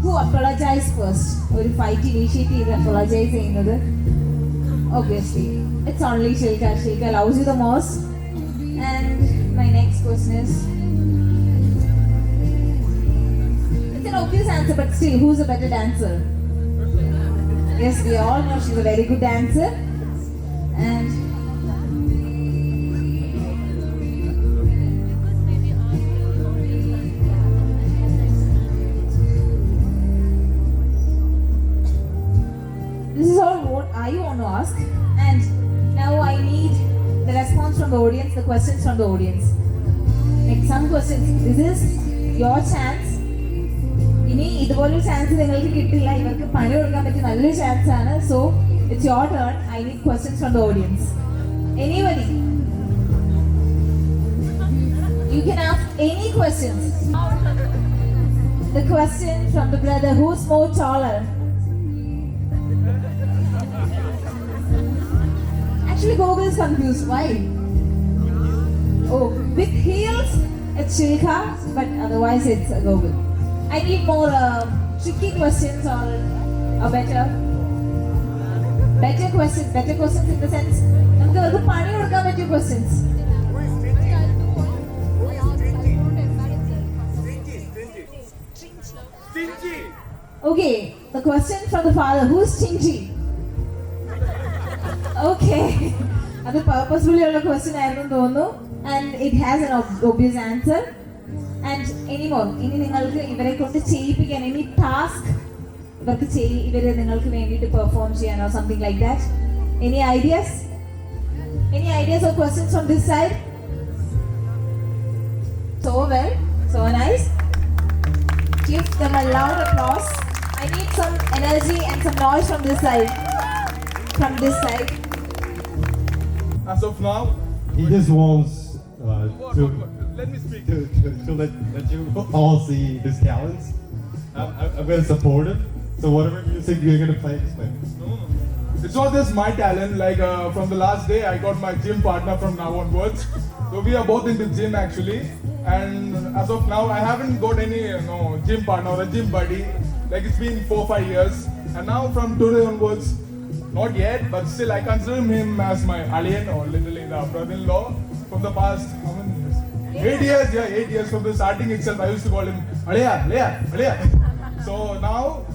who apologized first? Or fight initiative apologize ചെയ്യുന്നത്? Obviously, it's only Shilka. Shilka loves you the most. And my next question is, it's an obvious answer, but still, who's a better dancer? Yes, we all know she's a very good dancer. And this is all what I want to ask. And now I need the response from the audience, the questions from the audience. Like some questions. This is your chance. ഇനി ഇതുപോലൊരു chance നിങ്ങൾക്ക് കിട്ടില്ല, ഇവർക്ക് പണി കൊടുക്കാൻ പറ്റിയ നല്ലൊരു chance ആണ്. So it's your turn. I need questions from the audience. Anybody, you can ask any questions. The question from the brother, who's more taller? Actually, Google is confused. Why? Oh, with heels, it's Shilka, but otherwise it's Google. I need more tricky questions or a better questions in the sense നമുക്ക് ഒരു പണി കൊടുക്കാൻ പറ്റിയ questions. Okay, the question from the father, who's stingy? Okay, അത് purposefully ഉള്ള question ആയിരുന്നു തോന്നുന്നു, and it has an obvious answer. And anymore, ഇനി നിങ്ങൾക്ക് ഇവരെ കൊണ്ട് ചെയ്യിപ്പിക്കാൻ any task ഇവർക്ക് ഇവരെ നിങ്ങൾക്ക് വേണ്ടിയിട്ട് പെർഫോം ചെയ്യാനോ something like that. Any ideas? Any ideas or questions from this side? So well, so nice. Give them a loud applause. I need some energy and some noise from this side. From this side. As of now, He just wants to let me speak. to let you all see his talents. I'm going to support him. So whatever music you're going to play, just play. No. It's not just my talent. Like from the last day, I got my gym partner from now onwards. So we are both into gym actually. And as of now, I haven't got any gym partner or a gym buddy. Like it's been 4-5 years. And now from today onwards, not yet, but still I consider him as my alien or literally the brother-in-law from the past. How many years? 8 years, yeah, 8 years from the starting itself. I used to call him Aliya. So now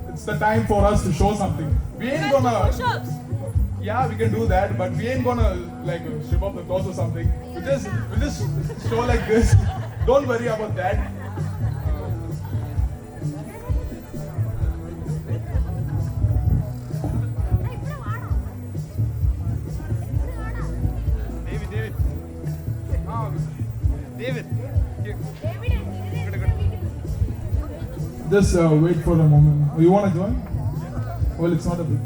it's the time for us to show something. We ain't gonna. Push-ups. Yeah, we can do that, but we ain't gonna like strip off the clothes or something. We just show like this. Don't worry about that. Just wait for a moment. You want to join? Well, it's not a big.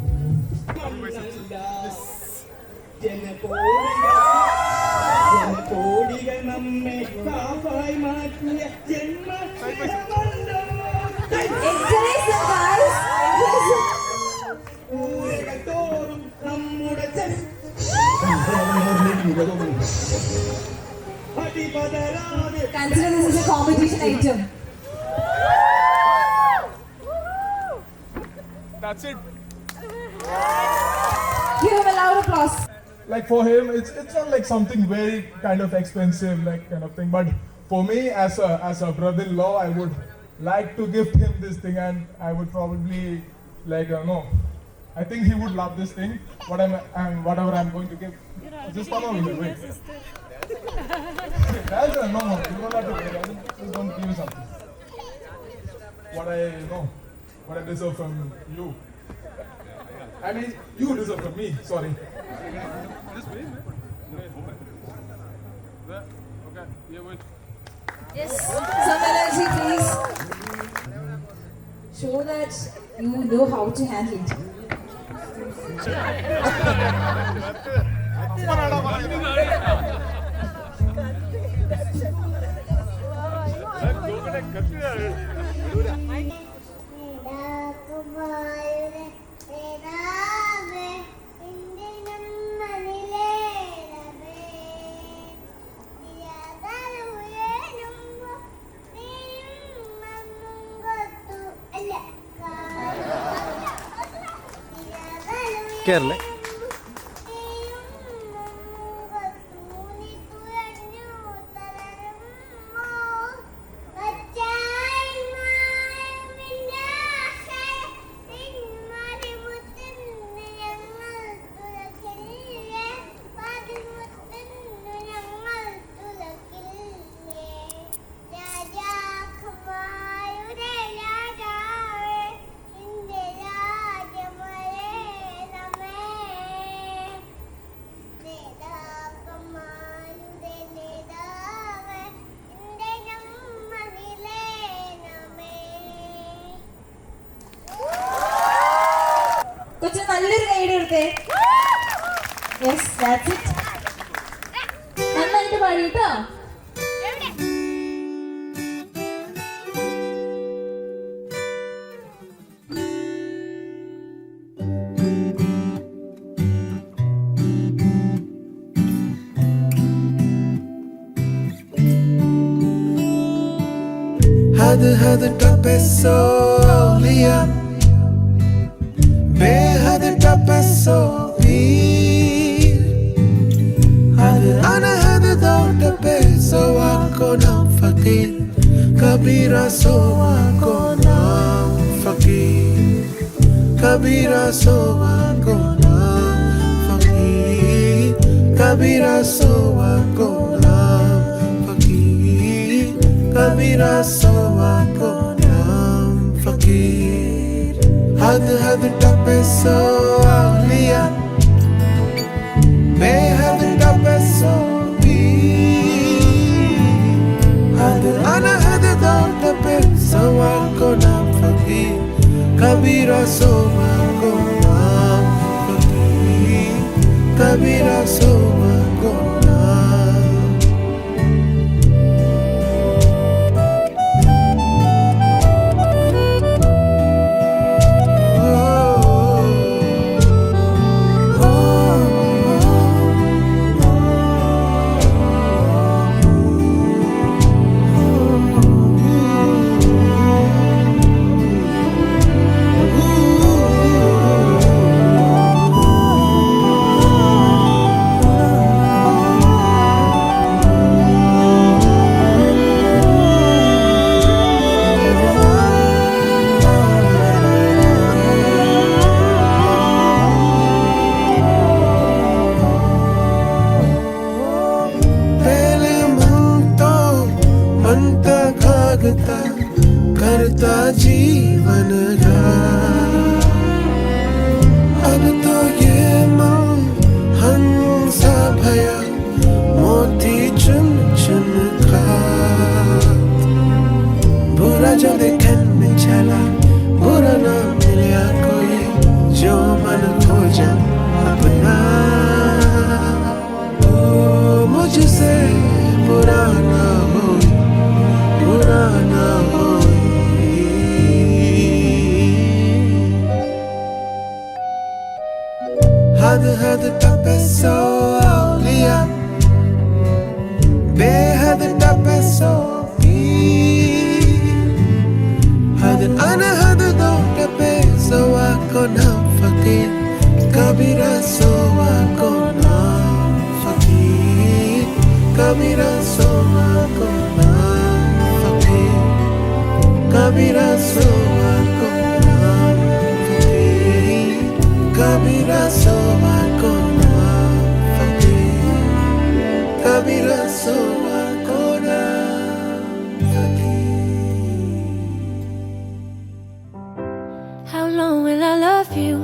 Consider this as a competition item. That's it. Give him a loud applause. Like for him, it's not like something very kind of expensive, like kind of thing. But for me, as a brother-in-law, I would like to gift him this thing, and I would probably like no. I think he would love this thing. Whatever I'm going to give. Just come on with it. Wait. That's no. You don't have to wait. Just don't give me something. What I deserve from you. I mean, you deserve from me. Sorry. Okay. Yeah, wait. Yes. Some energy, please. Show that you know how to handle it. Kerala കൊച്ചു നല്ലൊരു കൈയ്യടി കൊടുത്തേ. Yes, that's it. നന്നായിട്ട് പാടി കേട്ടോ. हद टप सो लिया बेहद टप सो पीर हद अनहद दो टप सो आको नाम फकीर कबीरा सो आको नाम फकीर कबीरा सो आको नाम फकीर कबीरा सो आको नाम फकीर कबीरा सो आको नाम फकीर हद टप सो लिया बेहद टप सो हद अनहद दो टप सो आको नाम फकीर कबीरा सो आको नाम फकीर कबीरा सो आको नाम हद टप है सो औलिया बेहद टप है सो पीर हद अनहद दो टपे सो आको ना फकीर कबीरा सो आको ना फकीर कबीरा सो आको ना फकीर कबीरा सो आको ना फकीर कबीरा सो आको ना फकीर कबीरा सो आको ना फकीर How long will I love you?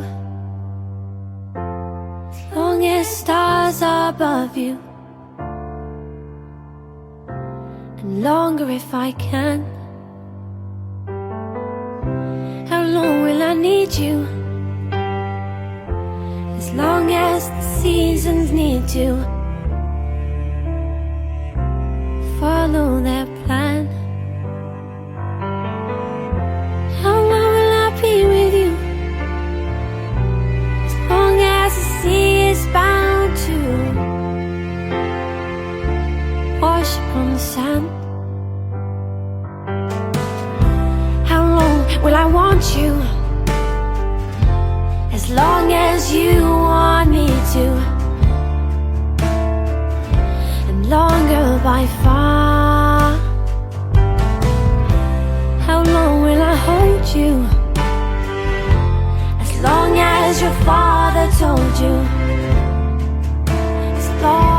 As long as stars are above you, and longer if I can. How long will I need you? As long as the seasons need to follow their plan. How long will I be with you? As long as the sea is bound to wash upon the sand. How long will I want you? As long as you want me to, and longer by far. How long will I hold you? As long as your father told you. As long